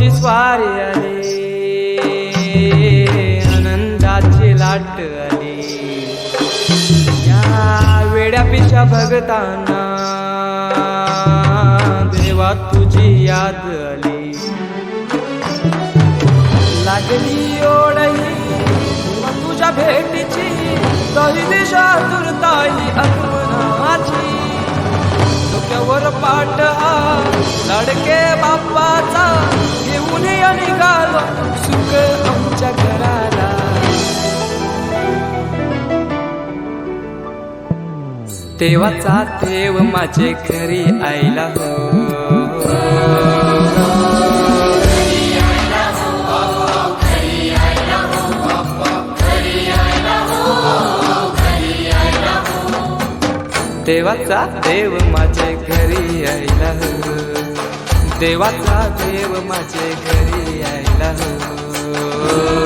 तुझी स्वारी आली, आनंदाची लाट आली. या वेड्या पिशा भगतांना देवा तुझी याद आली. लागली ओढही तुझ्या भेटीची, काही दिशा दुर्ताई आगमनाची. डोक्यावर पाट हा लाडके बाप्पाचा, घेऊन निघालो सुख आमच्या घराला. देवाचा देव माझे घरी आयला हो. देवाचा देव माझे घरी आयला हो. देवाचा देव माझे घरी आयला हो.